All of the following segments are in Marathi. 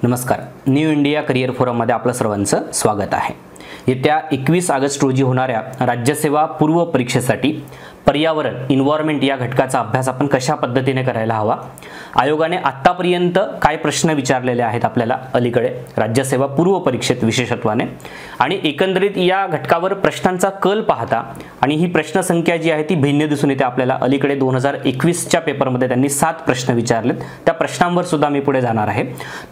नमस्कार. न्यू इंडिया करिअर फोरममध्ये आपलं सर्वांचं स्वागत आहे. येत्या 21 ऑगस्ट रोजी होणाऱ्या राज्यसेवा पूर्व परीक्षेसाठी पर्यावरण एन्व्हायरमेंट या घटकाचा अभ्यास आपण कशा पद्धतीने करायला हवा, आयोगाने आतापर्यंत काय प्रश्न विचारलेले आहेत आपल्याला अलीकडे राज्यसेवा पूर्व परीक्षेत विशेषत्वाने, आणि एकंदरीत या घटकावर प्रश्नांचा कल पाहता आणि ही प्रश्न संख्या जी आहे ती भिन्न दिसून येते आपल्याला. अलीकडे 2021च्या पेपरमध्ये त्यांनी 7 प्रश्न विचारलेत. त्या प्रश्नांवर सुद्धा मी पुढे जाणार आहे.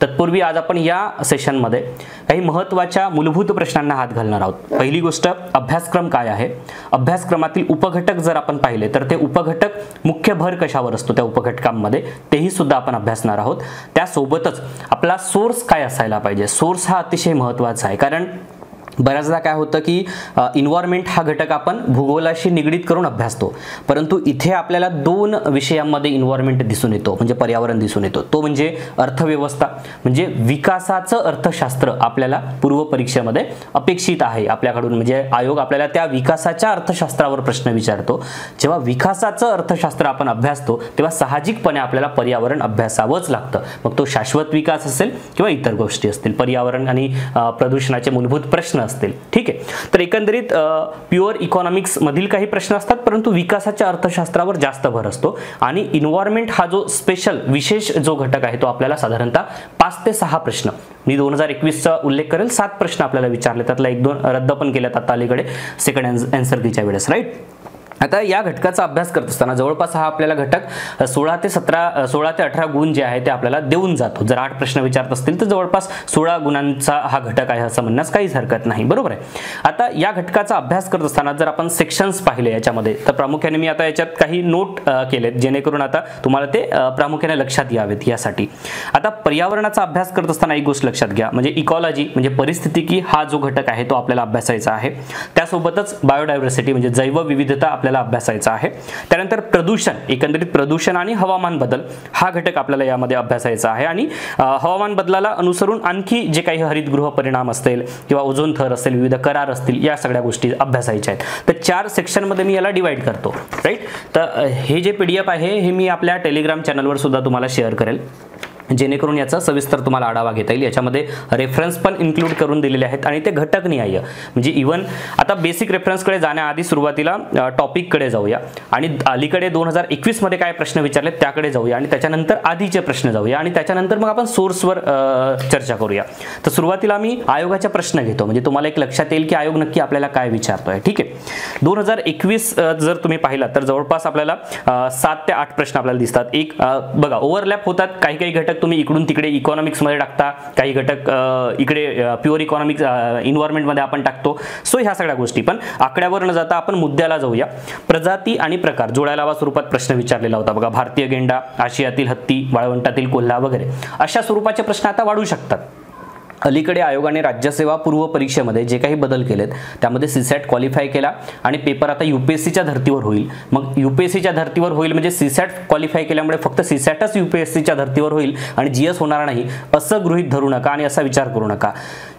तत्पूर्वी आज आपण या सेशनमध्ये काही महत्त्वाच्या मूलभूत प्रश्नांना हात घालणार आहोत. पहिली गोष्ट, अभ्यासक्रम काय आहे, अभ्यासक्रमातील उपघटक जर आपण पाहिले तर ते उपघटक मुख्य भर कशावर असतो त्या उपघटकांमध्ये तेही सुद्धा आपण अभ्यासणार आहोत. त्यासोबतच आपला सोर्स काय असायला पाहिजे. सोर्स हा अतिशय महत्त्वाचा आहे, कारण बऱ्याचदा काय होतं की एन्व्हायरमेंट हा घटक आपण भूगोलाशी निगडीत करून अभ्यासतो, परंतु इथे आपल्याला 2 विषयांमध्ये एन्व्हायरमेंट दिसून येतो, म्हणजे पर्यावरण दिसून येतो. तो म्हणजे अर्थव्यवस्था, म्हणजे विकासाचं अर्थशास्त्र आपल्याला पूर्व परीक्षेमध्ये अपेक्षित आहे आपल्याकडून. म्हणजे आयोग आपल्याला त्या विकासाच्या अर्थशास्त्रावर प्रश्न विचारतो. जेव्हा विकासाचं अर्थशास्त्र आपण अभ्यासतो तेव्हा साहजिकपणे आपल्याला पर्यावरण अभ्यासावंच लागतं. मग तो शाश्वत विकास असेल किंवा इतर गोष्टी असतील, पर्यावरण आणि प्रदूषणाचे मूलभूत प्रश्न असतील. ठीक आहे. तर एकंदरीत प्युअर इकॉनॉमिक्स मधील काही प्रश्न असतात, परंतु विकासाच्या अर्थशास्त्रावर जास्त भर असतो. आणि एन्व्हायरमेंट हा जो स्पेशल विशेष जो घटक आहे तो आपल्याला साधारणतः 5 ते 6 प्रश्न, मी 2021चा उल्लेख करेल, 7 प्रश्न आपल्याला विचारले, त्यातला 1-2 रद्द पण केल्यात आता अलीकडे सेकंड आन्सर कीच्या वेळेस. राईट. आता या घटकाचा अभ्यास करत असताना जवळपास हा आपल्याला घटक 16 ते 18 गुण जे आहे ते आपल्याला देऊन जातो. जर 8 प्रश्न विचारत असतील तर जवळपास 16 गुणांचा हा घटक आहे असं म्हणण्यास काहीच हरकत नाही. बरोबर आहे. आता या घटकाचा अभ्यास करत असताना जर आपण सेक्शन्स पाहिले याच्यामध्ये, तर प्रामुख्याने मी आता याच्यात काही नोट केलेत जेणेकरून आता तुम्हाला ते प्रामुख्याने लक्षात यावेत यासाठी. आता पर्यावरणाचा अभ्यास करत असताना एक गोष्ट लक्षात घ्या, म्हणजे इकॉलॉजी म्हणजे परिस्थितिकी हा जो घटक आहे तो आपल्याला अभ्यासायचा आहे. त्यासोबतच बायोडायव्हर्सिटी म्हणजे जैवविविधता आपल्याला अभ्यासायचा आहे. त्यानंतर प्रदूषण, एकंदरीत प्रदूषण आणि हवामान बदल हा घटक आपल्याला यामध्ये अभ्यासायचा आहे. आणि हवामान बदलाला अनुसरून आणखी जे काही हरितगृह परिणाम असतील किंवा ओझोन थर असेल, विविध करार असतील, या सगळ्या गोष्टी अभ्यासायच्या आहेत. तर 4 सेक्शनमध्ये मी याला डिवाइड करतो. राईट. तर हे जे PDF आहे हे मी आपल्या टेलिग्राम चॅनलवर सुद्धा तुम्हाला शेअर करेल, जेणेकरून याचा सविस्तर तुम्हाला आढावा घेता येईल. याच्यामध्ये रेफरन्स पण इन्क्लूड करून दिलेले आहेत आणि ते घटकनिहाय, म्हणजे इव्हन आता बेसिक रेफरन्सकडे जाण्याआधी सुरुवातीला टॉपिककडे जाऊया आणि अलीकडे 2021 मध्ये काय प्रश्न विचारले त्याकडे जाऊया आणि त्याच्यानंतर आधीचे प्रश्न जाऊया आणि त्याच्यानंतर मग आपण सोर्सवर चर्चा करूया. तर सुरुवातीला मी आयोगाचा प्रश्न घेतो, म्हणजे तुम्हाला एक लक्षात येईल की आयोग नक्की आपल्याला काय विचारतोय. ठीक आहे. 2021 जर तुम्ही पाहिला तर जवळपास आपल्याला 7 ते 8 प्रश्न आपल्याला दिसतात. एक बघा ओव्हरलॅप होतात, काही काही घटक तुम्ही इकडून तिकडे इकॉनॉमिक्स मध्ये टाकता, काही घटक इकडे प्युअर इकॉनॉमिक्स एन्व्हायरमेंट मध्ये आपण टाकतो. सो ह्या सगळ्या गोष्टी, पण आकड्यावर न जाता आपण मुद्द्याला जाऊया. प्रजाती आणि प्रकार जोड्यालावा स्वरूपात प्रश्न विचारलेला होता बघा. भारतीय गेंडा, आशियातील हत्ती, वाळवंटातील कोल्हा वगैरे अशा स्वरूपाचे प्रश्न आता वाढू शकतात. अलीकडे आयोगाने राज्यसेवा पूर्व परीक्षेमध्ये जे काही बदल केलेत त्यामध्ये सीसॅट क्वालिफाय केला आणि पेपर आता UPSCच्या धर्तीवर होईल. मग UPSCच्या धर्तीवर होईल म्हणजे सीसॅट क्वालिफाय केल्यामुळे फक्त सीसॅटच UPSCच्या धर्तीवर होईल आणि GS होणार नाही असं गृहीत धरू नका आणि असा विचार करू नका.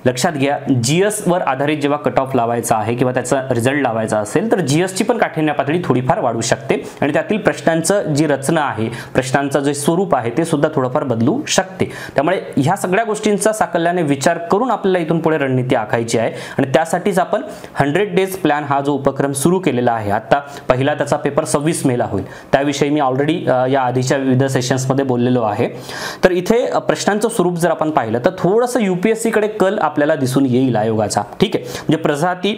लक्षात घ्या, GS वर आधारित जेव्हा कट ऑफ लावायचा आहे किंवा त्याचा रिझल्ट लावायचा असेल तर GSची पण काठिण्य पातळी थोडीफार वाढू शकते आणि त्यातील प्रश्नांचं जी रचना आहे, प्रश्नांचं जे स्वरूप आहे ते सुद्धा थोडंफार बदलू शकते. त्यामुळे ह्या सगळ्या गोष्टींचा साकल्याने विचार करून आपल्याला इथून पुढे रणनीती आखायची आहे आणि त्यासाठीच आपण 100 डेज प्लॅन हा जो उपक्रम सुरू केलेला आहे. आता पहिला त्याचा पेपर 26 मेला होईल, त्याविषयी मी ऑलरेडी या आधीच्या विविध सेशन्समध्ये बोललेलो आहे. तर इथे प्रश्नांचं स्वरूप जर आपण पाहिलं तर थोडंसं UPSC कडे कल आपल्याला दिसून येईल आयोगाचा. ठीक आहे. म्हणजे प्रजाती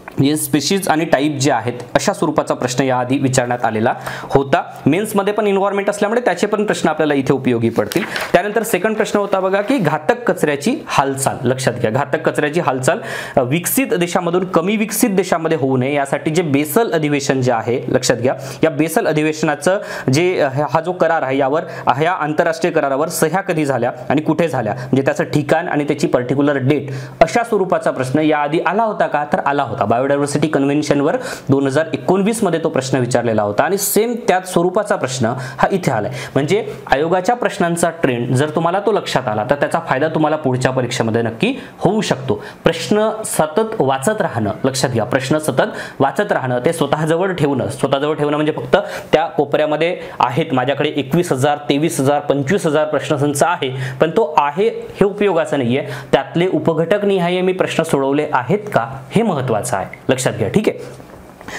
म्हणजे स्पेशीज आणि टाईप जे आहेत अशा स्वरूपाचा प्रश्न याआधी विचारण्यात आलेला होता. मेन्समध्ये पण एन्व्हायरमेंट असल्यामुळे त्याचे पण प्रश्न आपल्याला इथे उपयोगी पडतील. त्यानंतर सेकंड प्रश्न होता बघा की घातक कचऱ्याची हालचाल. लक्षात घ्या, घातक कचऱ्याची हालचाल विकसित देशामधून कमी विकसित देशामध्ये होऊ नये यासाठी जे बेसल अधिवेशन जे आहे, लक्षात घ्या, या बेसल अधिवेशनाचं जे हा जो करार आहे यावर, ह्या आंतरराष्ट्रीय करारावर सह्या कधी झाल्या आणि कुठे झाल्या, म्हणजे त्याचं ठिकाण आणि त्याची पर्टिक्युलर डेट, अशा स्वरूपाचा प्रश्न याआधी आला होता का, तर आला होता. बायोडायव्हर्सिटी कन्व्हेन्शनवर 2019 मध्ये तो प्रश्न विचारलेला होता आणि सेम त्याच स्वरूपाचा प्रश्न हा इथे आलाय. म्हणजे आयोगाच्या प्रश्नांचा ट्रेंड जर तुम्हाला तो लक्षात आला तर त्याचा फायदा तुम्हाला पुढच्या परीक्षेमध्ये नक्की होऊ शकतो. प्रश्न सतत वाचत राहणं, लक्षात घ्या, प्रश्न सतत वाचत राहणं, ते स्वतःजवळ ठेवणं म्हणजे फक्त त्या कोपऱ्यामध्ये आहेत माझ्याकडे 21,000 23,000 25,000 प्रश्नसंच आहे पण तो आहे हे उपयोगाचं नाहीये. त्यातले उपघटक निहाय मी प्रश्न सोडवले आहेत का हे महत्त्वाचं आहे, लक्षात घ्या. ठीक आहे.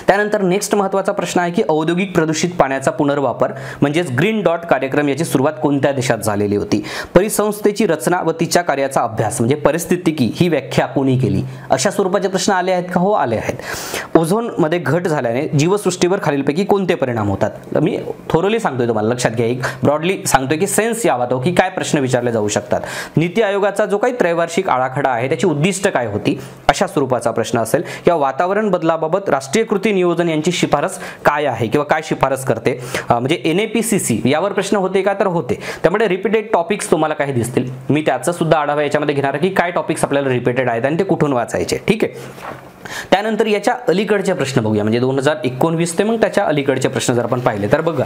त्यानंतर नेक्स्ट महत्त्वाचा प्रश्न आहे की औद्योगिक प्रदूषित पाण्याचा पुनर्वापर म्हणजेच ग्रीन डॉट कार्यक्रम याची सुरुवात कोणत्या देशात झालेली होती? परिसंस्थेची रचना व तिच्या कार्याचा अभ्यास म्हणजे परिस्थितिकी ही व्याख्या कोणी केली? अशा स्वरूपाचे प्रश्न आले आहेत का? हो, आले आहेत. ओझोन मध्ये घट झाल्याने जीवसृष्टीवर खालीलपैकी कोणते परिणाम होतात? मी थोरली सांगतोय तुम्हाला, लक्षात घ्या. एक ब्रॉडली सांगतोय की सेन्स यावा तो की काय प्रश्न विचारले जाऊ शकतात. नीती आयोगाचा जो काही त्रैवार्षिक आराखडा आहे त्याची उद्दिष्ट काय होती? अशा स्वरूपाचा प्रश्न असेल. या वातावरण बदलाबाबत राष्ट्रीय कृती नियोजन यांची शिफारस काय आहे किंवा काय शिफारस करते? म्हणजे NAPCC यावर प्रश्न होते का? तर होते. त्यामुळे रिपीटेड टॉपिक्स तुम्हाला काही दिसतील, मी त्याचा सुद्धा आढावा याच्यामध्ये घेणार आहे की काय टॉपिक्स आपल्याला रिपीटेड आहेत आणि ते कुठून वाचायचे. ठीक आहे. त्यानंतर याच्या अलीकडचे प्रश्न बघूया, म्हणजे 2019 ते मग त्याच्या अलीकडचे प्रश्न जर आपण पाहिले तर बघा,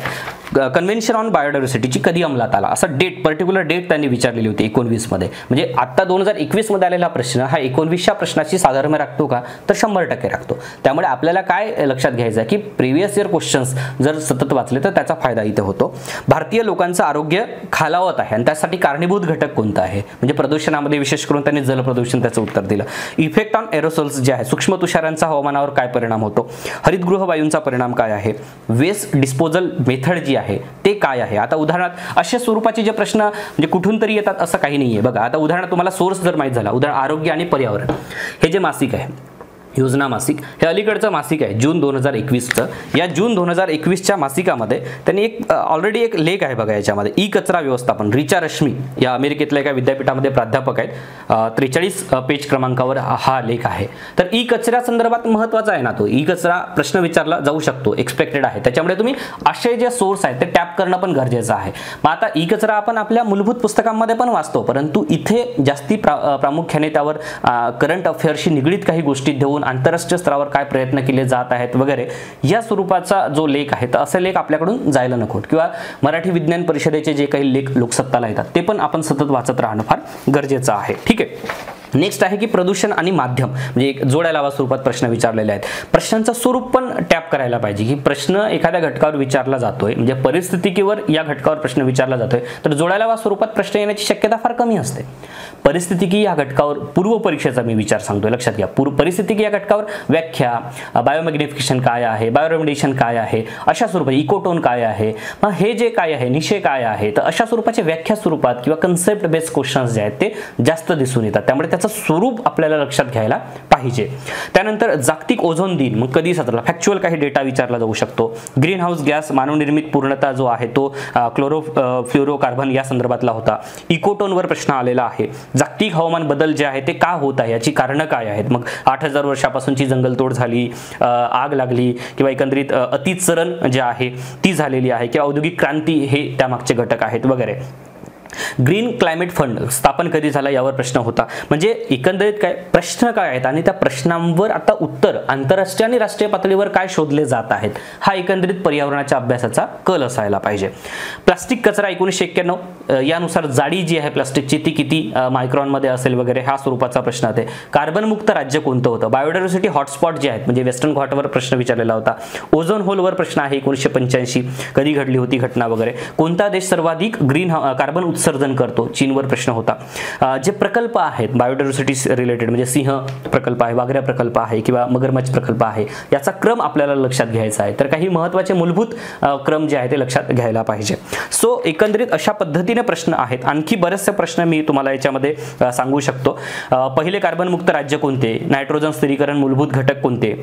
कन्व्हेन्शन ऑन बायोडायव्हर्सिटीची कधी अंमलात आला असं पर्टिक्युलर डेट त्यांनी विचारलेली होती 19 मध्ये. म्हणजे आता 2021 मध्ये आलेला प्रश्न हा 19च्या प्रश्नाची साधर्म राखतो का? तर 100% राखतो. त्यामुळे आपल्याला काय लक्षात घ्यायचं आहे की प्रिव्हियस इयर क्वेश्चन्स जर सतत वाचले तर त्याचा फायदा इथे होतो. भारतीय लोकांचं आरोग्य खालावत आहे आणि त्यासाठी कारणीभूत घटक कोणता आहे? म्हणजे प्रदूषणामध्ये विशेष करून त्यांनी जल प्रदूषण त्याचं उत्तर दिलं. इफेक्ट ऑन एरोसोल्स जे आहे, सूक्ष्म तुषारांचा हवामानावर काय परिणाम होतो? हरितगृह वायूंचा परिणाम काय आहे? वेस्ट डिस्पोजल मेथड जी आहे ते काय आहे? आता उदाहरणार्थ अशा स्वरूपाचे जे प्रश्न म्हणजे कुठून तरी येतात असं काही नाहीये. बघा, आता उदाहरणार्थ तुम्हाला सोर्स जर माहित झाला, उदाहरण आरोग्य आणि पर्यावरण हे जे मासिक आहे, योजना मासिक, हे अलीकडचं मासिक आहे जून 2021चं. या जून 2021च्या मासिकामध्ये त्यांनी एक ऑलरेडी एक लेख आहे बघा याच्यामध्ये, ई कचरा व्यवस्थापन. रिचा रश्मी या अमेरिकेतल्या एका विद्यापीठामध्ये प्राध्यापक आहेत. 43 पेज क्रमांकावर हा लेख आहे. तर ई कचऱ्या संदर्भात महत्त्वाचा आहे ना तो. ई कचरा प्रश्न विचारला जाऊ शकतो, एक्सपेक्टेड आहे. त्याच्यामुळे तुम्ही असे जे सोर्स आहेत ते टॅप करणं पण गरजेचं आहे. मग आता ई कचरा आपण आपल्या मूलभूत पुस्तकांमध्ये पण वाचतो, परंतु इथे जास्ती प्रामुख्याने त्यावर करंट अफेअर्सशी निगडीत काही गोष्टी देऊन आंतरराष्ट्रीय स्तरावर काय प्रयत्न केले जात आहेत वगैरे या स्वरूपाचा जो लेख आहे, तर असे लेख आपल्याकडून जायला नको. किंवा मराठी विज्ञान परिषदेचे जे काही लेख लोकसत्ताला येतात ते पण आपण सतत वाचत राहणं फार गरजेचं आहे. ठीक आहे. नेक्स्ट आहे की प्रदूषण आणि माध्यम, म्हणजे एक जोड्या लावा स्वरूपात प्रश्न विचारलेले आहेत. प्रश्नांचं स्वरूप पण टॅप करायला पाहिजे की प्रश्न एखाद्या घटकावर विचारला जातोय, म्हणजे परिस्थितिकीवर या घटकावर प्रश्न विचारला जातोय तर जोड्या लावा स्वरूपात प्रश्न येण्याची शक्यता फार कमी असते. परिस्थितिकी या घटकावर पूर्व परीक्षेचा मी विचार सांगतोय, लक्षात घ्या. परिस्थितिकी या घटकावर व्याख्या, बायोमॅग्निफिकेशन काय आहे, बायोरेडिएशन काय आहे, अशा स्वरूपाचे इकोटोन काय आहे, मग हे जे काय आहे, निशे काय आहे, तर अशा स्वरूपाचे व्याख्या स्वरूपात किंवा कन्सेप्ट बेस्ड क्वेश्चन्स जे आहेत ते जास्त दिसून येतात. त्यामुळे त्याचं स्वरूप आपल्याला लक्षात घ्यायला पाहिजे. त्यानंतर जागतिक ओझोन दिन मग कधी साजरा, फॅक्च्युअल काही डेटा विचारला जाऊ शकतो. ग्रीन हाऊस गॅस मानवनिर्मित पूर्णता जो आहे तो क्लोरोफ्लोरोकार्बन या संदर्भातला होता. इकोटोनवर प्रश्न आलेला आहे. जागतिक हवामान बदल जे आहे ते का होत आहे, याची कारणं काय आहेत? मग 8,000 वर्षापासूनची जंगलतोड झाली, आग लागली किंवा एकंदरीत अतिचरण जे आहे ती झालेली आहे किंवा औद्योगिक क्रांती हे त्यामागचे घटक आहेत वगैरे. ग्रीन क्लायमेट फंड स्थापन कधी झाला यावर प्रश्न होता. म्हणजे एकंदरीत काय प्रश्न काय आहेत आणि त्या प्रश्नांवर आता उत्तर आंतरराष्ट्रीय आणि राष्ट्रीय पातळीवर काय शोधले जात आहेत, हा एकंदरीत पर्यावरणाच्या अभ्यासाचा कल असायला पाहिजे. प्लास्टिक कचरा 1991 यानुसार जाडी जी आहे प्लास्टिकची ती किती मायक्रॉन मध्ये असेल वगैरे हा स्वरूपाचा प्रश्न आहे. कार्बन मुक्त राज्य कोणतं होतं? बायोडायव्हर्सिटी हॉटस्पॉट जे आहेत म्हणजे वेस्टर्न घाटवर प्रश्न विचारलेला होता. ओझोन होलवर प्रश्न आहे 1985 कधी घडली होती घटना वगैरे. कोणता देश सर्वाधिक ग्रीन कार्बन उत्सर्जन करतो? चीनवर प्रश्न होता. जे प्रकल्प आहेत बायोडायव्हर्सिटी रिलेटेड म्हणजे सिंह प्रकल्प आहे, वाघऱ्या प्रकल्प आहे किंवा मगरमच्छ प्रकल्प आहे, याचा क्रम आपल्याला लक्षात घ्यायचा आहे. तर काही महत्त्वाचे मूलभूत क्रम जे आहे ते लक्षात घ्यायला पाहिजे. सो एकंदरीत अशा पद्धतीने प्रश्न आहेत. आणखी बरेचसे प्रश्न मी तुम्हाला याच्यामध्ये सांगू शकतो. पहिले कार्बन मुक्त राज्य कोणते? नायट्रोजन स्थिरीकरण मूलभूत घटक कोणते?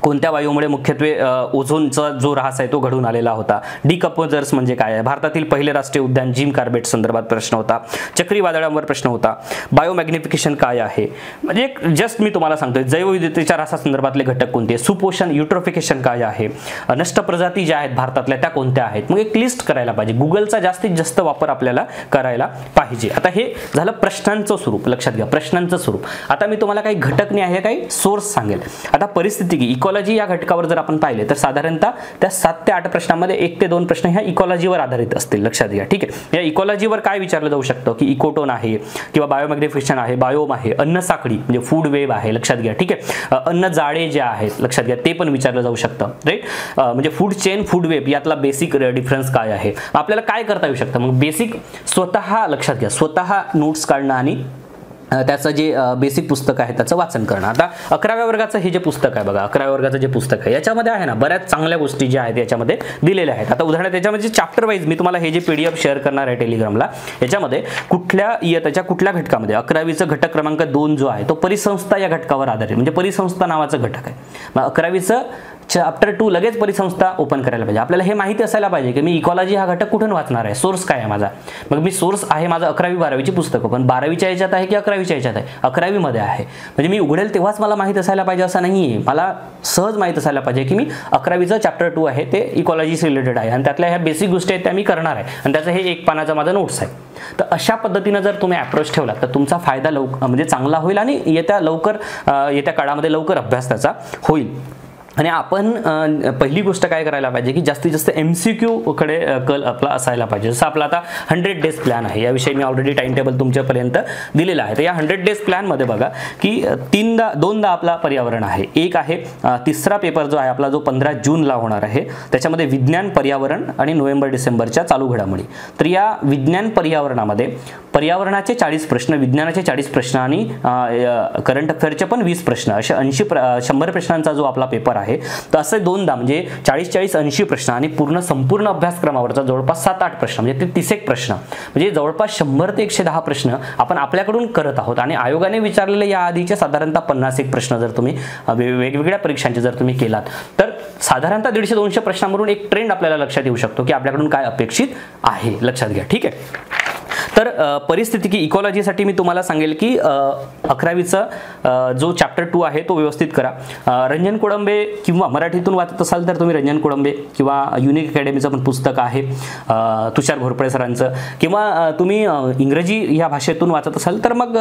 कोणत्या वायूमुळे मुख्यत्वे ओझोनचा जो ऱ्हास आहे तो घडून आलेला होता. डिकम्पोजर्स म्हणजे काय आहे, भारतातील पहिले राष्ट्रीय उद्यान जिम कार्बेट संदर्भात प्रश्न होता. चक्रीवादळांवर प्रश्न होता. बायोमॅग्निफिकेशन काय आहे, म्हणजे जस्ट मी तुम्हाला सांगतोय जैवविविधतेच्या ऱ्हासासंदर्भातले घटक कोणते, सुपोषण युट्रोफिकेशन काय आहे, नष्ट प्रजाती ज्या आहेत भारतातल्या त्या कोणत्या आहेत. मग एक लिस्ट करायला पाहिजे. गुगलचा जास्तीत जास्त वापर आपल्याला करायला पाहिजे. आता हे झालं प्रश्नांचं स्वरूप, लक्षात घ्या प्रश्नांचं स्वरूप. आता मी तुम्हाला काही घटक नाही आहे, काही सोर्स सांगेल. आता परिस्थितिकी इकॉलॉजी या घटकावर जर आपण पाहिले तर साधारणतः त्या 7 ते 8 प्रश्नांमध्ये 1 ते 2 प्रश्न ह्या इकॉलॉजीवर आधारित असतील, लक्षात घ्या. ठीक आहे, या इकॉलॉजीवर काय विचारलं जाऊ शकतं की इकोटोन आहे किंवा बायोमॅग्निफिकेशन आहे, बायोम आहे, अन्न साखळी म्हणजे फूड वेब आहे, लक्षात घ्या. ठीक आहे, अन्न जाळे जे आहेत लक्षात घ्या ते पण विचारलं जाऊ शकतं. राईट, म्हणजे फूड चेन फूड वेब यातला बेसिक डिफरन्स काय आहे, आपल्याला काय करता येऊ शकतं. मग बेसिक स्वतः लक्षात घ्या, स्वतः नोट्स काढणं आणि त्याचं जे बेसिक पुस्तक आहे त्याचं वाचन करणं. आता 11व्या वर्गाचं हे जे पुस्तक आहे बघा, 11व्या वर्गाचं जे पुस्तक आहे याच्यामध्ये आहे ना बऱ्याच चांगल्या गोष्टी ज्या आहेत याच्यामध्ये दिलेल्या आहेत. आता उदाहरणार्थ त्याच्यामध्ये चॅप्टर वाईज मी तुम्हाला हे जे PDF शेअर करणार आहे टेलिग्रामला, याच्यामध्ये कुठल्या इयत्तेच्या कुठल्या घटकामध्ये 11वीचं घटक क्रमांक 2 जो आहे तो परिसंस्था या घटकावर आधारित, म्हणजे परिसंस्था नावाचं घटक आहे. मग 11वीचं चॅप्टर 2 लगेच परिसंस्था ओपन करायला पाहिजे. आपल्याला हे माहिती असायला पाहिजे की मी इकॉलॉजी हा घटक कुठून वाचणार आहे, सोर्स काय आहे माझा. मग मी सोर्स आहे माझं 11वी 12वीची पुस्तकं, पण 12वीच्या याच्यात आहे की 11वीच्या याच्यात आहे, 11वी मध्ये आहे. म्हणजे मी उघडेल तेव्हाच मला माहिती असायला पाहिजे असं नाहीये. मला सहज माहिती असायला पाहिजे की मी 11वीचं चॅप्टर 2 आहे ते इकॉलॉजीशी रिलेटेड आहे आणि त्यातल्या ह्या बेसिक गोष्टी आहेत त्या मी करणार आहे आणि त्याचं हे 1 पानाचा माझा नोट्स आहे. तर अशा पद्धतीने जर तुम्ही अप्रोच ठेवला तर तुमचा फायदा म्हणजे चांगला होईल आणि येत्या काळामध्ये लवकर अभ्यास त्याचा होईल. आणि आपण पहिली गोष्ट काय करायला पाहिजे की जास्तीत जास्त MCQ कडे कल आपला असायला पाहिजे. जसं आपला आता 100 डेज प्लॅन आहे, याविषयी मी ऑलरेडी टाइम टेबल तुमच्यापर्यंत दिलेला आहे. तर या 100 डेज प्लॅनमध्ये बघा की 2दा आपला पर्यावरण आहे. एक आहे तिसरा पेपर जो आहे आपला जो 15 जूनला होणार आहे, त्याच्यामध्ये विज्ञान पर्यावरण आणि नोव्हेंबर-डिसेंबरच्या चालू घडामोडी. तर या विज्ञान पर्यावरणामध्ये पर्यावरणाचे 40 प्रश्न, विज्ञानाचे 40 प्रश्न आणि करंट अफेअरचे पण 20 प्रश्न, असे 100 प्रश्नांचा जो आपला पेपर आहे तर असे 2दा म्हणजे 40-80 प्रश्न आणि संपूर्ण अभ्यासक्रमावरचा जवळपास 7-8 प्रश्न म्हणजे ते 30 प्रश्न, म्हणजे जवळपास 100 ते 110 प्रश्न आपण आपल्याकडून करत आहोत. आणि आयोगाने विचारलेले या आधीचे साधारणतः 50 प्रश्न जर तुम्ही वेगवेगळ्या परीक्षांचे जर तुम्ही केलात तर साधारणतः 150-200 प्रश्नांवरून एक ट्रेंड आपल्याला लक्षात येऊ शकतो की आपल्याकडून काय अपेक्षित आहे, लक्षात घ्या. ठीक आहे, तर परिस्थितिकी इकॉलॉजीसाठी मी तुम्हाला सांगेल की 11वीचा जो चॅप्टर 2 आहे तो व्यवस्थित करा. रंजन कोळंबे किंवा मराठीतून वाचत असाल तर तुम्ही रंजन कोळंबे किंवा युनिक अकॅडमीचं पण पुस्तक आहे तुषार घोरपडे सरांचं, किंवा तुम्ही इंग्रजी या भाषेतून वाचत असाल तर मग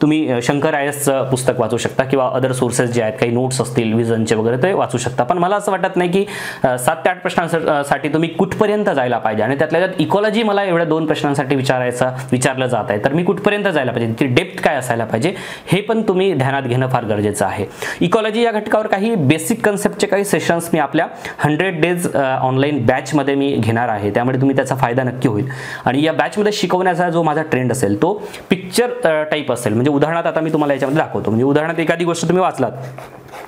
तुम्ही शंकर IASचं पुस्तक वाचू शकता किंवा अदर सोर्सेस जे आहेत काही नोट्स असतील विजनचे वगैरे ते वाचू शकता. पण मला असं वाटत नाही की 7 ते 8 प्रश्नांसाठी तुम्ही कुठपर्यंत जायला पाहिजे आणि त्यातल्या त्यात इकॉलॉजी मला एवढ्या 2 प्रश्नांसाठी विचारलं जात आहे तर मी कुठपर्यंत जायला पाहिजे, ती डेप्थ काय असायला पाहिजे हे पण तुम्ही ध्यानात घेणं फार गरजेचं आहे. इकॉलॉजी या घटकावर काही बेसिक कन्सेप्टचे काही सेशन्स मी आपल्या 100 डेज ऑनलाईन बॅचमध्ये मी घेणार आहे, त्यामुळे तुम्ही त्याचा फायदा नक्की होईल. आणि या बॅचमध्ये शिकवण्याचा जो माझा ट्रेंड असेल तो पिक्चर टाईप असेल. म्हणजे उदाहरणार्थ आता मी तुम्हाला याच्यामध्ये दाखवतो. म्हणजे उदाहरणार्थ एखादी गोष्ट तुम्ही वाचलात,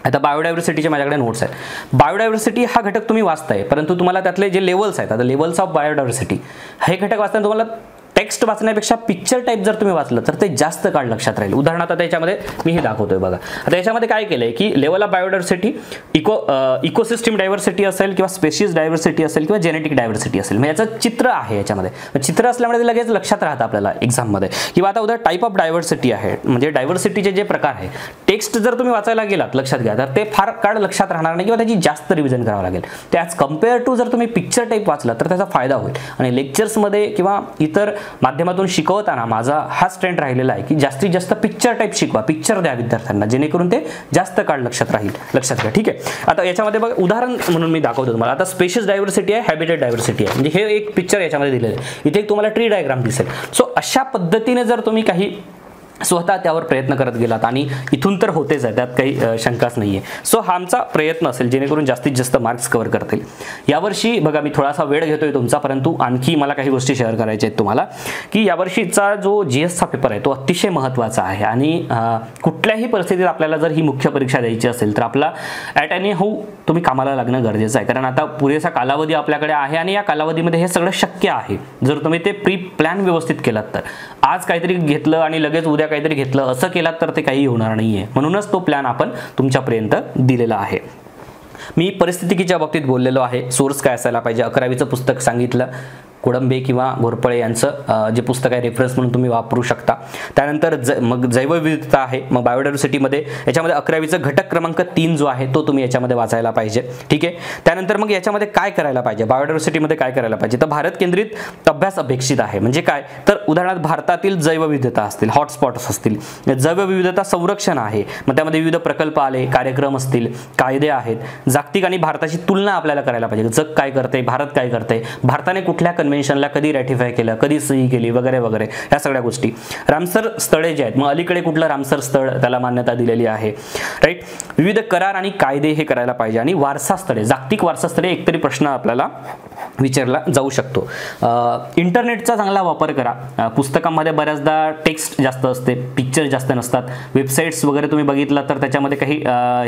आता बायोडायव्हर्सिटीचे माझ्याकडे नोट्स आहेत. बायोडायव्हर्सिटी हा घटक तुम्ही वाचताय, परंतु तुम्हाला त्यातले जे लेवल्स आहेत, आता लेवल्स ऑफ बायोडायव्हर्सिटी हे घटक वाचताना तुम्हाला टेक्स्ट वाचण्यापेक्षा पिक्चर टाईप जर तुम्ही वाचलं तर ते जास्त काळ लक्षात राहील. उदाहरणार्थ आता याच्यामध्ये मी हे दाखवतोय बघा. आता याच्यामध्ये काय केलंय की level of biodiversity ecosystem diversity असेल किंवा स्पेशीज डायव्हर्सिटी असेल किंवा जेनेटिक डायव्हर्सिटी असेल, म्हणजे याचं चित्र आहे याच्यामध्ये. चित्र असल्यामुळे ते लगेच लक्षात राहतं आपल्याला एक्झाममध्ये. किंवा आता उद्या टाईप ऑफ डायव्हर्सिटी आहे, म्हणजे डायव्हर्सिटीचे जे प्रकार आहे टेक्स्ट जर तुम्ही वाचायला गेलात लक्षात घ्या तर ते फार काळ लक्षात राहणार नाही किंवा त्याची जास्त रिव्हिजन करावं लागेल. त्याच कम्पेअर टू जर तुम्ही पिक्चर टाईप वाचला तर त्याचा फायदा होईल. आणि लेक्चर्समध्ये किंवा इतर माध्यमातून शिकवताना माझा हाच ट्रेंड राहिलेला आहे की जास्तीत जास्त पिक्चर टाईप शिकवा, पिक्चर द्या विद्यार्थ्यांना, जेणेकरून ते जास्त काळ लक्षात राहील, लक्षात घ्या. ठीक आहे, आता याच्यामध्ये बघा उदाहरण म्हणून मी दाखवतो तुम्हाला. आता स्पेशीज डायव्हर्सिटी आहे, हॅबिटेट डायव्हर्सिटी आहे, म्हणजे हे एक पिक्चर याच्यामध्ये दिलेलं आहे. इथे तुम्हाला ट्री डायग्राम दिसेल. सो अशा पद्धतीने जर तुम्ही काही स्वतः त्यावर प्रयत्न करत गेलात आणि इथून तर होतेच आहे, त्यात काही शंकाच नाहीये. सो हा आमचा प्रयत्न असेल जेणेकरून जास्तीत जास्त मार्क्स कव्हर करता येईल. यावर्षी बघा मी थोडासा वेळ घेतोय तुमचा, परंतु आणखी मला काही गोष्टी शेअर करायच्या आहेत तुम्हाला की यावर्षीचा जो GSचा पेपर आहे तो अतिशय महत्त्वाचा आहे. आणि कुठल्याही परिस्थितीत आपल्याला जर ही मुख्य परीक्षा द्यायची असेल तर आपला ॲट एनी हाऊ तुम्ही कामाला लागणं गरजेचं आहे. कारण आता पुरेसा कालावधी आपल्याकडे आहे आणि या कालावधीमध्ये हे सगळं शक्य आहे जर तुम्ही ते प्री प्लॅन व्यवस्थित केलात तर. आज काहीतरी घेतलं आणि लगेच उद्या काहीतरी घेतलं असं केलात तर ते काही होणार नाहीये. म्हणूनच तो प्लॅन आपण तुमच्यापर्यंत दिलेला आहे. मी परिस्थितीच्या बाबतीत बोललेलो आहे, सोर्स काय असायला पाहिजे, 11वीचं पुस्तक सांगितलं, कोडंबे किंवा घोरपळे यांचं जे पुस्तक आहे रेफरन्स म्हणून तुम्ही वापरू शकता. त्यानंतर मग जैवविविधता आहे, मग बायोडायव्हर्सिटीमध्ये याच्यामध्ये 11वीचं घटक क्रमांक 3 जो आहे तो तुम्ही याच्यामध्ये वाचायला पाहिजे. ठीक आहे. त्यानंतर मग याच्यामध्ये काय करायला पाहिजे, बायोडायव्हर्सिटीमध्ये काय करायला पाहिजे, तर भारत केंद्रित अभ्यास अपेक्षित आहे. म्हणजे काय, तर उदाहरणार्थ भारतातील जैवविविधता असतील, हॉटस्पॉट्स असतील, जैवविविधता संरक्षण आहे, मग त्यामध्ये विविध प्रकल्प आले, कार्यक्रम असतील, कायदे आहेत, जागतिक आणि भारताची तुलना आपल्याला करायला पाहिजे. जग काय करते, भारत काय करते, भारताने कुठल्या कन्व्हेन्शनला कधी रॅटिफाय केलं, कधी सही केली, वगैरे वगैरे या सगळ्या गोष्टी. रामसर स्थळे जे आहेत, मग अलीकडे कुठलं रामसर स्थळ त्याला मान्यता दिलेली आहे, राईट. विविध करार आणि कायदे हे करायला पाहिजे. आणि वारसा स्थळे, जागतिक वारसा स्थळे एकतरी प्रश्न आपल्याला विचारला जाऊ शकतो. इंटरनेटचा चांगला वापर करा. पुस्तकामध्ये बऱ्याचदा टेक्स्ट जास्त असते, पिक्चर जास्त नसतात. वेबसाईट्स वगैरे तुम्ही बघितला तर त्याच्यामध्ये काही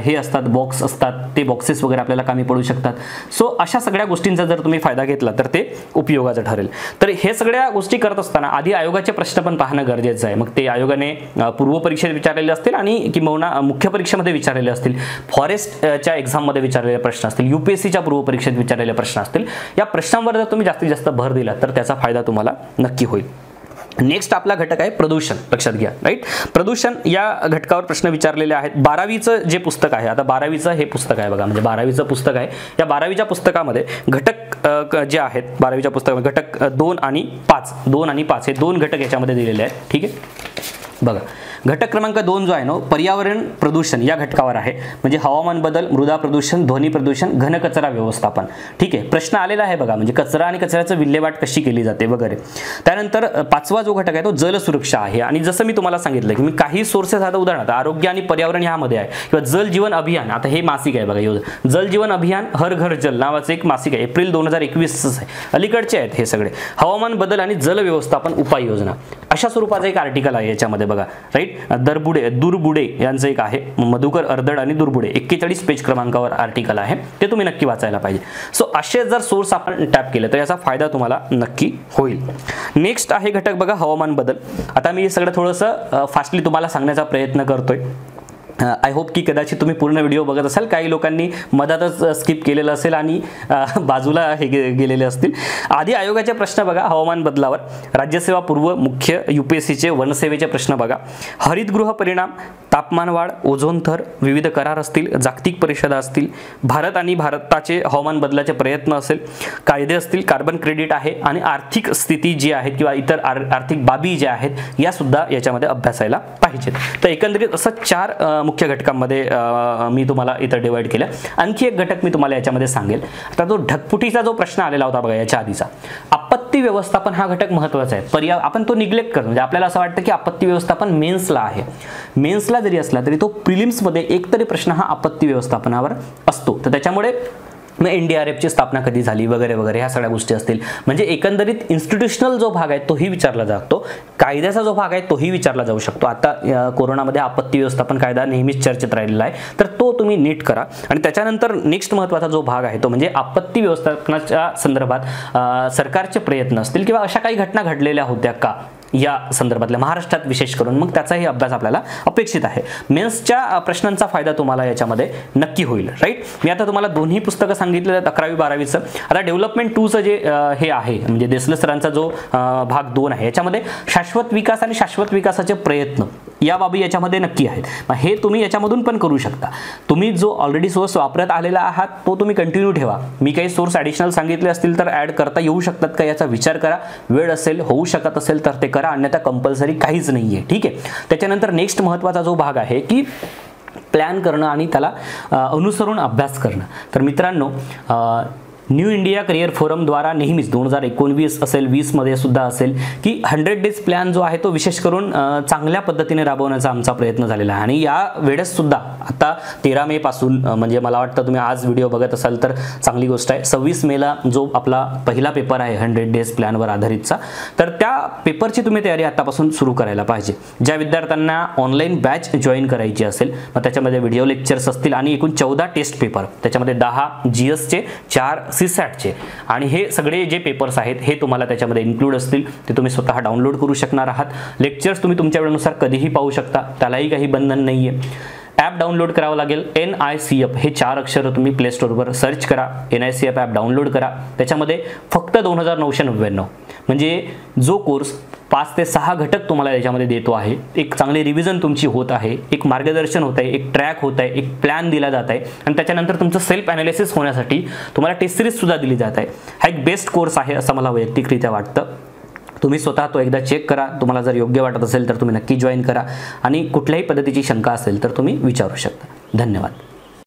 हे असतात, बॉक्स असतात, ते बॉक्सेस वगैरे आपल्याला कामी पडू शकतात. सो अशा सगळ्या गोष्टींचा जर तुम्ही फायदा घेतला तर ते उपयोगाचं ठरेल. तर हे सगळ्या गोष्टी करत असताना आधी आयोगाचे प्रश्न पण पाहणं गरजेचं आहे. मग ते आयोगाने पूर्व परीक्षेत विचारलेले असतील आणि किंवा मुख्य परीक्षेमध्ये विचारलेले असतील, फॉरेस्टच्या एक्झाममध्ये विचारलेले प्रश्न असतील, UPSCच्या पूर्व परीक्षेत विचारलेले प्रश्न असतील, या प्रश्नांवर जर तुम्ही जास्तीत जास्त भर दिला तर त्याचा फायदा तुम्हाला नक्की होईल. नेक्स्ट आपला घटक आहे प्रदूषण. लक्षात घ्या, राईट. प्रदूषण या घटकावर प्रश्न विचारलेले आहेत. 12वीचं जे पुस्तक आहे, आता 12वीचं हे पुस्तक आहे बघा, म्हणजे 12वीचं पुस्तक आहे. या 12वीच्या पुस्तकामध्ये घटक जे आहेत, 12वीच्या पुस्तकामध्ये घटक 2 आणि 5 हे 2 घटक याच्यामध्ये दिलेले आहेत. ठीक आहे. बघा, घटक क्रमांक 2 जो आहे ना, पर्यावरण प्रदूषण या घटकावर आहे. म्हणजे हवामान बदल, मृदा प्रदूषण, ध्वनी प्रदूषण, घनकचरा व्यवस्थापन. ठीक आहे. प्रश्न आलेला आहे बघा, म्हणजे कचरा आणि कचऱ्याचं विल्हेवाट कशी केली जाते वगैरे. त्यानंतर 5वा जो घटक आहे तो जल सुरक्षा आहे. आणि जसं मी तुम्हाला सांगितलं की मी काही सोर्सेस, आता उदाहरणार्थ आरोग्य आणि पर्यावरण यामध्ये आहे, किंवा जल जीवन अभियान, आता हे मासिक आहे बघा, जल जीवन अभियान हर घर जल नावाचं एक मासिक आहे, एप्रिल 2021 आहे, अलीकडचे आहेत हे सगळे. हवामान बदल आणि जल व्यवस्थापन उपाययोजना अशा स्वरूपाचं एक आर्टिकल आहे याच्यामध्ये बघा, राईट. दुरबुडे यांचं एक आहे, मधुकर अर्दड आणि दुरबुडे, 41 पेज क्रमांकावर आर्टिकल आहे, ते तुम्ही नक्की वाचायला पाहिजे. सो असे जर सोर्स आपण टॅप केले तर याचा फायदा तुम्हाला नक्की होईल. नेक्स्ट आहे घटक बघा हवामान बदल. आता मी सगळं थोडंसं फास्टली तुम्हाला सांगण्याचा प्रयत्न करतोय. आय होप की कदाचित तुम्ही पूर्ण व्हिडिओ बघत असाल, काही लोकांनी मधातच स्किप केलेलं असेल आणि बाजूला हे गेलेले असतील. आधी आयोगाचे प्रश्न बघा हवामान बदलावर, राज्यसेवा पूर्व, मुख्य UPSCचे वनसेवेचे प्रश्न बघा, हरितगृह परिणाम, तापमान वाढ, ओझोन थर, विविध करार असतील, जागतिक परिषदा असतील, भारत आणि भारताचे हवामान बदलाचे प्रयत्न असेल, कायदे असतील, कार्बन क्रेडिट आहे, आणि आर्थिक स्थिती जी आहेत किंवा इतर आर्थिक बाबी ज्या आहेत या सुद्धा याच्यामध्ये अभ्यासायला पाहिजेत. तर एकंदरीत असं 4 मुख्य घटकांमध्ये मी तुम्हाला इथं डिवाइड केलं. आणखी एक घटक मी तुम्हाला याच्यामध्ये सांगेल. आता जो ढगफुटीचा जो प्रश्न आलेला होता बघा याच्या आधीचा, आपत्ती व्यवस्थापन हा घटक महत्त्वाचा आहे. आपण तो निग्लेक्ट करतो, म्हणजे आपल्याला असं वाटतं की आपत्ती व्यवस्थापन मेन्सला आहे. मेन्सला जरी असला तरी तो प्रिलिम्समध्ये एकतरी प्रश्न हा आपत्ती व्यवस्थापनावर असतो. तर त्याच्यामुळे मग NDRFची स्थापना कधी झाली वगैरे वगैरे ह्या सगळ्या गोष्टी असतील. म्हणजे एकंदरीत इन्स्टिट्यूशनल जो भाग आहे तोही विचारला जातो, कायद्याचा जो भाग आहे तोही विचारला जाऊ शकतो. आता कोरोनामध्ये आपत्ती व्यवस्थापन कायदा नेहमीच चर्चेत राहिलेला आहे, तर तो तुम्ही नीट करा. आणि त्याच्यानंतर नेक्स्ट महत्त्वाचा जो भाग आहे तो म्हणजे आपत्ती व्यवस्थापनाच्या संदर्भात सरकारचे प्रयत्न असतील किंवा अशा काही घटना घडलेल्या होत्या का या संदर्भातल्या, महाराष्ट्रात विशेष करून, मग त्याचाही अभ्यास आपल्याला अपेक्षित आहे. मेन्सच्या प्रश्नांचा फायदा तुम्हाला याच्यामध्ये नक्की होईल, राईट. मी आता तुम्हाला दोन्ही पुस्तकं सांगितले आहेत, 11वी 12वीचं. आता डेव्हलपमेंट 2चं जे हे आहे, म्हणजे देसले सरांचा जो भाग 2 आहे, याच्यामध्ये शाश्वत विकास आणि शाश्वत विकासाचे प्रयत्न या बाबी याच्यामध्ये नक्की आहेत. हे तुम्ही याच्यामधून पण करू शकता. तुम्ही जो ऑलरेडी सोर्स वापरत आलेला आहात तो तुम्ही कंटिन्यू ठेवा. मी काही सोर्स ॲडिशनल सांगितले असतील तर ॲड करता येऊ शकतात का याचा विचार करा. वेळ असेल, होऊ शकत असेल तर ते करा, अन्यथा कंपल्सरी काहीच नाही आहे. ठीक आहे. त्याच्यानंतर नेक्स्ट महत्त्वाचा जो भाग आहे की प्लॅन करणं आणि त्याला अनुसरून अभ्यास करणं. तर मित्रांनो, न्यू इंडिया करिअर फोरमद्वारा नेहमीच 2019 असेल, 20मध्ये सुद्धा असेल की 100 डेज प्लॅन जो आहे तो विशेष करून चांगल्या पद्धतीने राबवण्याचा आमचा प्रयत्न झालेला आहे. आणि या वेळेस सुद्धा आता 13 मे पासून, म्हणजे मला वाटतं तुम्ही आज व्हिडिओ बघत असाल तर चांगली गोष्ट आहे, 26 मेला जो आपला पहिला पेपर आहे 100 डेज प्लॅनवर आधारितचा, तर त्या पेपरची तुम्ही तयारी आतापासून सुरू करायला पाहिजे. ज्या विद्यार्थ्यांना ऑनलाईन बॅच जॉईन करायची असेल, मग त्याच्यामध्ये व्हिडिओ लेक्चर्स असतील आणि एकूण 14 टेस्ट पेपर, त्याच्यामध्ये 10 GSचे, 4 CSATचे, आणि हे सगळे जे पेपर्स आहेत हे तुम्हाला त्याच्यामध्ये इन्क्लूड असतील. ते तुम्ही स्वतः डाउनलोड करू शकणार आहात. लेक्चर्स तुम्ही तुमच्या वेळेनुसार कधीही पाहू शकता, त्यालाही काही बंधन नाही आहे. ॲप डाउनलोड करावं लागेल. NICF हे 4 अक्षर तुम्ही प्ले स्टोअरवर सर्च करा. NICF ॲप डाउनलोड करा. त्याच्यामध्ये फक्त 2999 म्हणजे जो कोर्स 5 ते 6 घटक तुम्हाला याच्यामध्ये देतो आहे. एक चांगली रिव्हिजन तुमची होत आहे, एक मार्गदर्शन होत आहे, एक ट्रॅक होत आहे, एक प्लॅन दिला जात आहे आणि त्याच्यानंतर तुमचं सेल्फ ॲनालिसिस होण्यासाठी तुम्हाला टेस्ट सिरीज सुद्धा दिली जात आहे. हा एक बेस्ट कोर्स आहे असं मला वैयक्तिकरित्या वाटतं. तुम्ही स्वतः तो एकदा चेक करा. तुम्हाला जर योग्य वाटत असेल तर तुम्ही नक्की जॉईन करा आणि कुठल्याही पद्धतीची शंका असेल तर तुम्ही विचारू शकता. धन्यवाद.